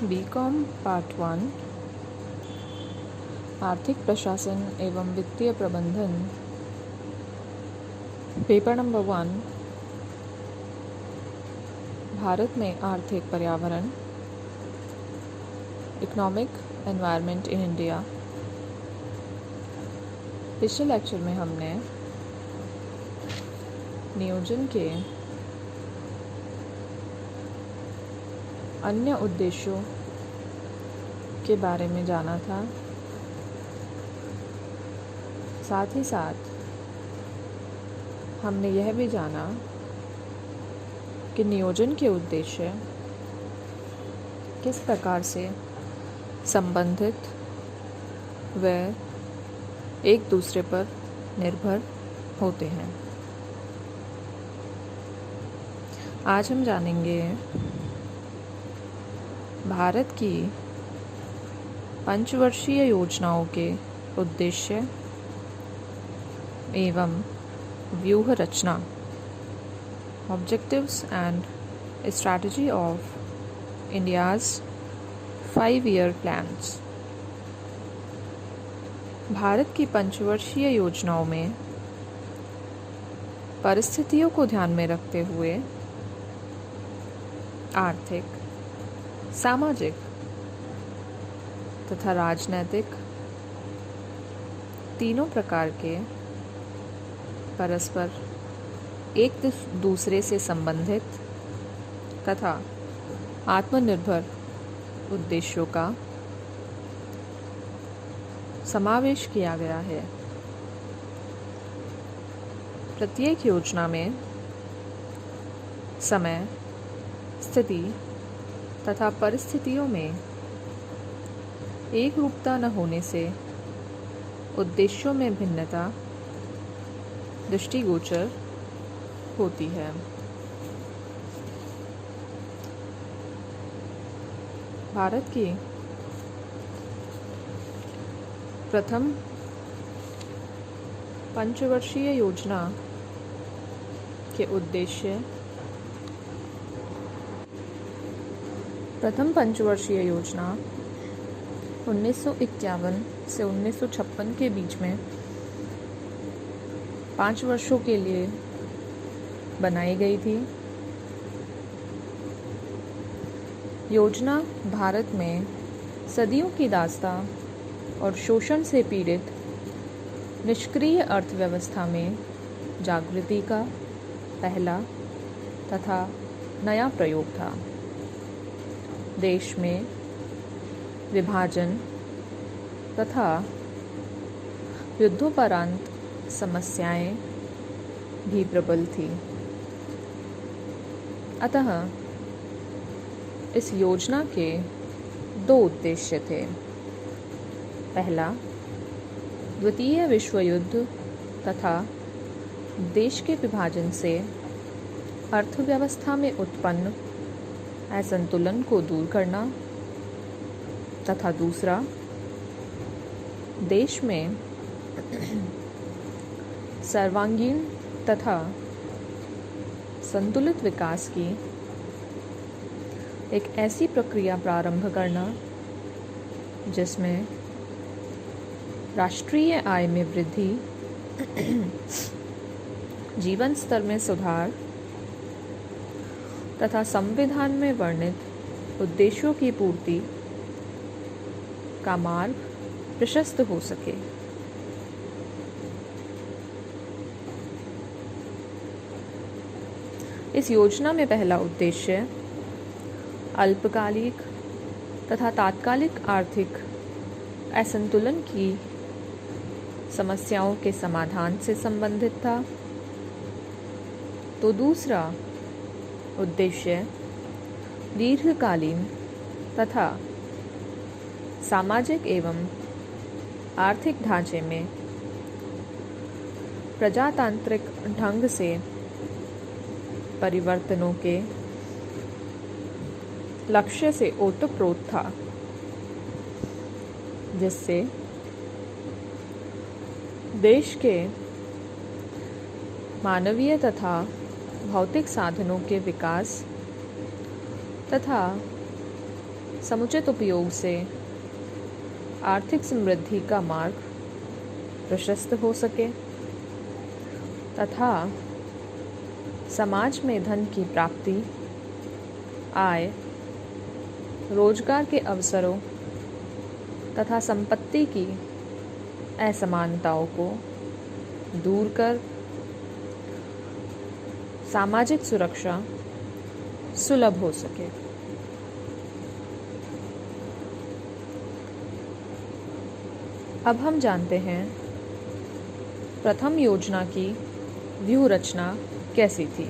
BCom part 1 आर्थिक प्रशासन एवं वित्तीय प्रबंधन। पेपर नंबर 1 भारत में आर्थिक पर्यावरण, इकोनॉमिक एनवायरनमेंट इन इंडिया। पिछले लेक्चर में हमने नियोजन के अन्य उद्देश्यों के बारे में जाना था। साथ ही साथ हमने यह भी जाना कि नियोजन के उद्देश्य किस प्रकार से संबंधित व एक दूसरे पर निर्भर होते हैं। आज हम जानेंगे भारत की पंचवर्षीय योजनाओं के उद्देश्य एवं व्यूह रचना, objectives and strategy of India's 5-year plans. भारत की पंचवर्षीय योजनाओं में परिस्थितियों को ध्यान में रखते हुए आर्थिक, सामाजिक तथा राजनैतिक तीनों प्रकार के परस्पर एक दूसरे से संबंधित तथा आत्मनिर्भर उद्देश्यों का समावेश किया गया है। प्रत्येक योजना में समय, स्थिति तथा परिस्थितियों में एक रूपता न होने से उद्देश्यों में भिन्नता दृष्टिगोचर होती है। भारत की प्रथम पंचवर्षीय योजना के उद्देश्य। प्रथम पंचवर्षीय योजना 1951 से 1956 के बीच में 5 वर्षों के लिए बनाई गई थी। योजना भारत में सदियों की दास्तां और शोषण से पीड़ित निष्क्रिय अर्थव्यवस्था में जागृति का पहला तथा नया प्रयोग था। देश में विभाजन तथा युद्धोपरांत समस्याएं भी प्रबल थी। अतः इस योजना के 2 उद्देश्य थे। पहला, द्वितीय विश्व युद्ध तथा देश के विभाजन से अर्थव्यवस्था में उत्पन्न असंतुलन को दूर करना तथा दूसरा, देश में सर्वांगीण तथा संतुलित विकास की एक ऐसी प्रक्रिया प्रारंभ करना जिसमें राष्ट्रीय आय में वृद्धि, जीवन स्तर में सुधार तथा संविधान में वर्णित उद्देश्यों की पूर्ति का मार्ग प्रशस्त हो सके। इस योजना में पहला उद्देश्य अल्पकालिक तथा तात्कालिक आर्थिक असंतुलन की समस्याओं के समाधान से संबंधित था, तो दूसरा उद्देश्य दीर्घकालीन तथा सामाजिक एवं आर्थिक ढांचे में प्रजातांत्रिक ढंग से परिवर्तनों के लक्ष्य से ओतप्रोत था, जिससे देश के मानवीय तथा भौतिक साधनों के विकास तथा समुचित उपयोग से आर्थिक समृद्धि का मार्ग प्रशस्त हो सके तथा समाज में धन की प्राप्ति, आय, रोजगार के अवसरों तथा संपत्ति की असमानताओं को दूर कर सामाजिक सुरक्षा सुलभ हो सके। अब हम जानते हैं प्रथम योजना की व्यूह रचना कैसी थी।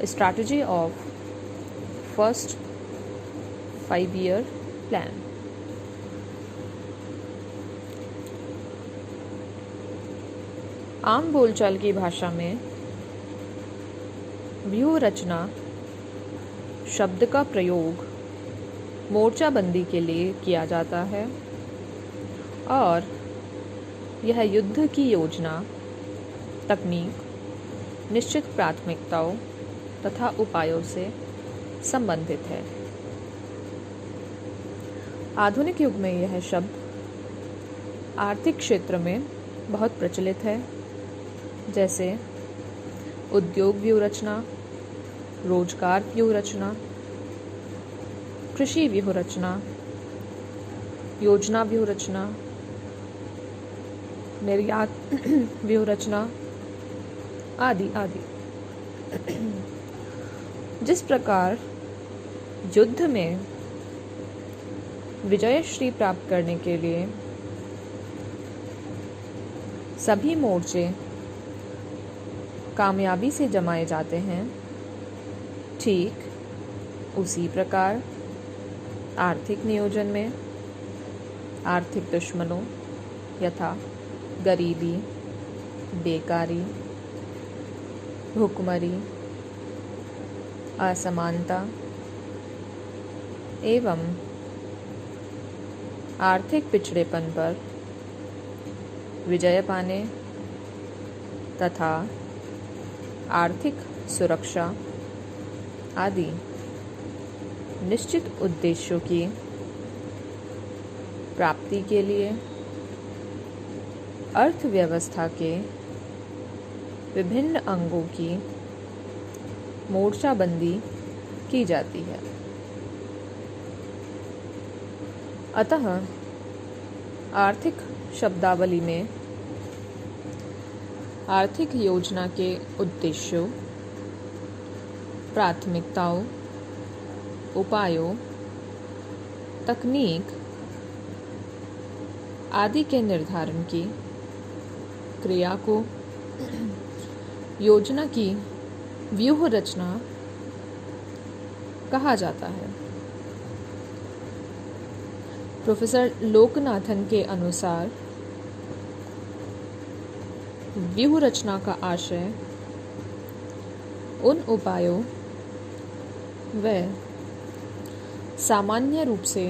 Strategy of first 5-year plan. आम बोलचाल की भाषा में व्यूह रचना शब्द का प्रयोग मोर्चाबंदी के लिए किया जाता है और यह युद्ध की योजना, तकनीक, निश्चित प्राथमिकताओं तथा उपायों से संबंधित है। आधुनिक युग में यह शब्द आर्थिक क्षेत्र में बहुत प्रचलित है, जैसे उद्योग व्यूह रचना, रोजगार व्यूह रचना, कृषि व्यूह रचना, योजना व्यूह रचना, निर्यात व्यूह रचना आदि आदि। जिस प्रकार युद्ध में विजयश्री प्राप्त करने के लिए सभी मोर्चे कामयाबी से जमाए जाते हैं, ठीक उसी प्रकार आर्थिक नियोजन में आर्थिक दुश्मनों यथा गरीबी, बेकारी, भुखमरी, असमानता एवं आर्थिक पिछड़ेपन पर विजय पाने तथा आर्थिक सुरक्षा आदि निश्चित उद्देश्यों की प्राप्ति के लिए अर्थव्यवस्था के विभिन्न अंगों की मोर्चाबंदी की जाती है। अतः आर्थिक शब्दावली में आर्थिक योजना के उद्देश्यों, प्राथमिकताओं, उपायों, तकनीक आदि के निर्धारण की क्रिया को योजना की व्यूह रचना कहा जाता है। प्रोफेसर लोकनाथन के अनुसार व्यूह रचना का आशय उन उपायों व सामान्य रूप से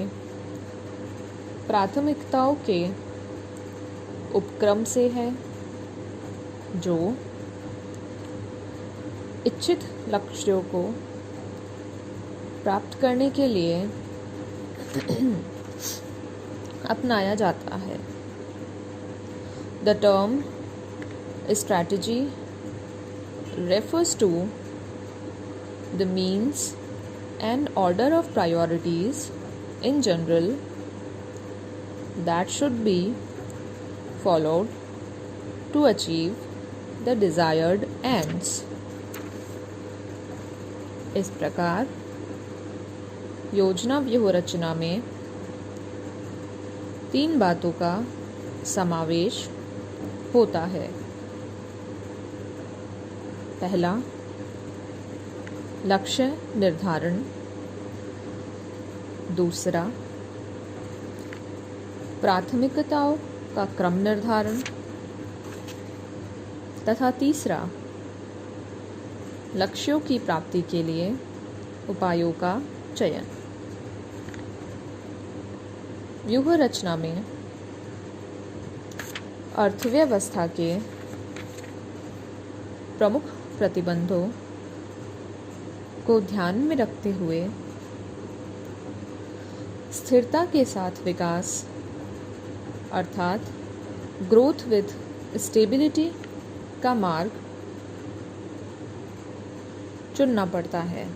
प्राथमिकताओं के उपक्रम से है जो इच्छित लक्ष्यों को प्राप्त करने के लिए अपनाया जाता है। The term strategy refers to the means and order of priorities in general that should be followed to achieve the desired ends। इस प्रकार योजना व्यूह रचना में 3 बातों का समावेश होता है। पहला, लक्ष्य निर्धारण। दूसरा, प्राथमिकताओं का क्रम निर्धारण तथा तीसरा, लक्ष्यों की प्राप्ति के लिए उपायों का चयन। व्यूह रचना में अर्थव्यवस्था के प्रमुख प्रतिबंधों को ध्यान में रखते हुए स्थिरता के साथ विकास अर्थात ग्रोथ विद स्टेबिलिटी का मार्ग चुनना पड़ता है।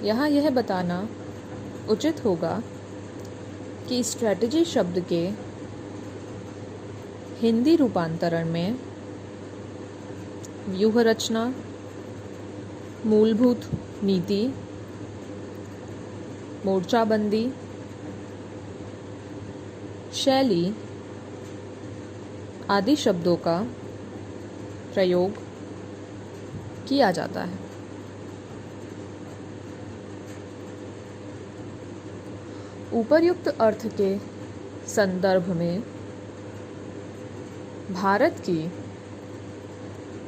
यहाँ यह बताना उचित होगा कि स्ट्रैटेजी शब्द के हिंदी रूपांतरण में व्यूह रचना, मूलभूत नीति, मोर्चाबंदी, शैली आदि शब्दों का प्रयोग किया जाता है। उपर्युक्त अर्थ के संदर्भ में भारत की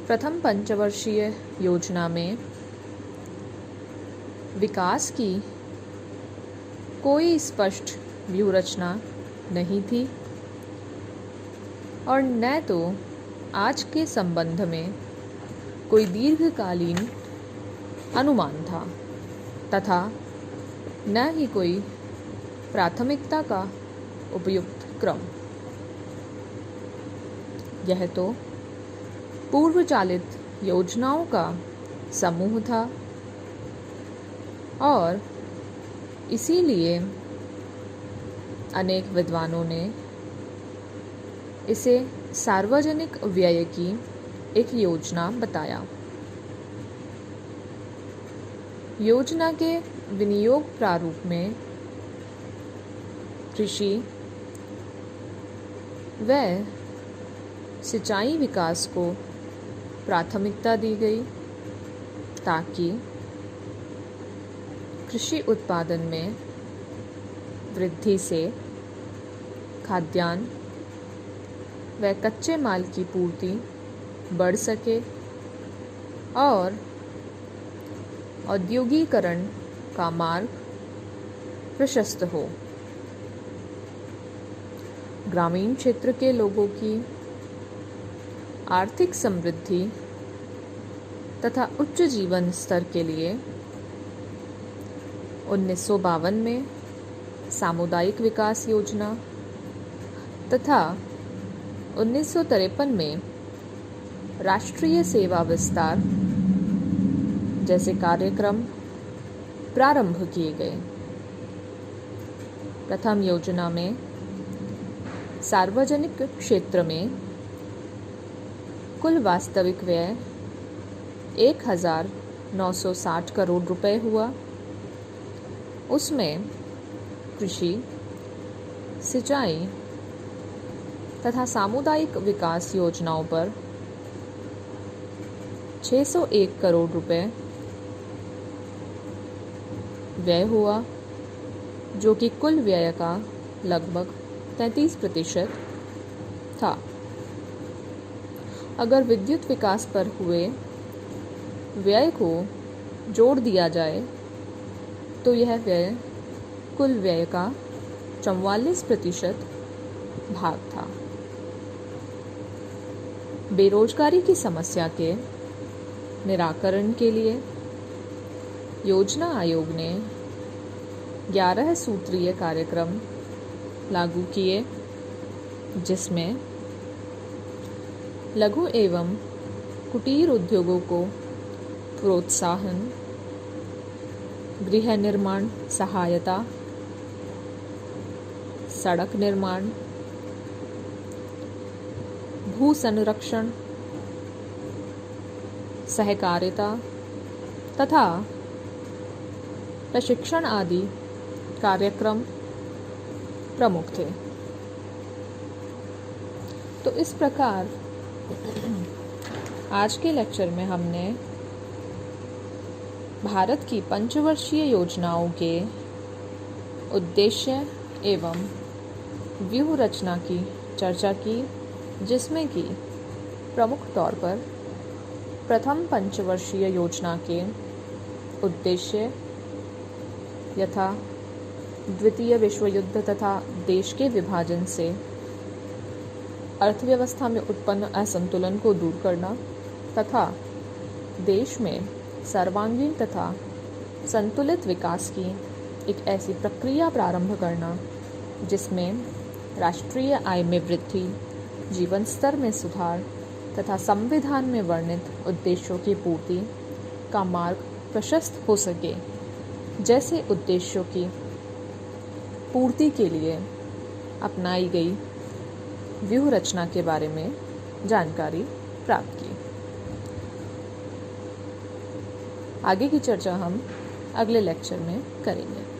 प्रथम पंचवर्षीय योजना में विकास की कोई स्पष्ट व्यूहरचना नहीं थी और न तो आज के संबंध में कोई दीर्घकालीन अनुमान था तथा न ही कोई प्राथमिकता का उपयुक्त क्रम। यह तो पूर्व चालित योजनाओं का समूह था और इसीलिए अनेक विद्वानों ने इसे सार्वजनिक व्यय की एक योजना बताया। योजना के विनियोग प्रारूप में कृषि व सिंचाई विकास को प्राथमिकता दी गई ताकि कृषि उत्पादन में वृद्धि से खाद्यान्न व कच्चे माल की पूर्ति बढ़ सके और औद्योगिकरण का मार्ग प्रशस्त हो। ग्रामीण क्षेत्र के लोगों की आर्थिक समृद्धि तथा उच्च जीवन स्तर के लिए 1952 में सामुदायिक विकास योजना तथा 1953 में राष्ट्रीय सेवा विस्तार जैसे कार्यक्रम प्रारंभ किए गए। प्रथम योजना में सार्वजनिक क्षेत्र में कुल वास्तविक व्यय 1960 करोड़ रुपए हुआ। उसमें कृषि, सिंचाई तथा सामुदायिक विकास योजनाओं पर 601 करोड़ रुपए व्यय हुआ, जो कि कुल व्यय का लगभग 33% था। अगर विद्युत विकास पर हुए व्यय को जोड़ दिया जाए तो यह व्यय कुल व्यय का 44% भाग था। बेरोजगारी की समस्या के निराकरण के लिए योजना आयोग ने 11 सूत्रीय कार्यक्रम लागू किए, जिसमें लघु एवं कुटीर उद्योगों को प्रोत्साहन, गृह निर्माण सहायता, सड़क निर्माण, भू संरक्षण, सहकारिता तथा प्रशिक्षण आदि कार्यक्रम प्रमुख थे। तो इस प्रकार आज के लेक्चर में हमने भारत की पंचवर्षीय योजनाओं के उद्देश्य एवं व्यूह रचना की चर्चा की, जिसमें कि प्रमुख तौर पर प्रथम पंचवर्षीय योजना के उद्देश्य यथा द्वितीय विश्व युद्ध तथा देश के विभाजन से अर्थव्यवस्था में उत्पन्न असंतुलन को दूर करना तथा देश में सर्वांगीण तथा संतुलित विकास की एक ऐसी प्रक्रिया प्रारंभ करना जिसमें राष्ट्रीय आय में वृद्धि, जीवन स्तर में सुधार तथा संविधान में वर्णित उद्देश्यों की पूर्ति का मार्ग प्रशस्त हो सके, जैसे उद्देश्यों की पूर्ति के लिए अपनाई गई व्यूह रचना के बारे में जानकारी प्राप्त की। आगे की चर्चा हम अगले लेक्चर में करेंगे।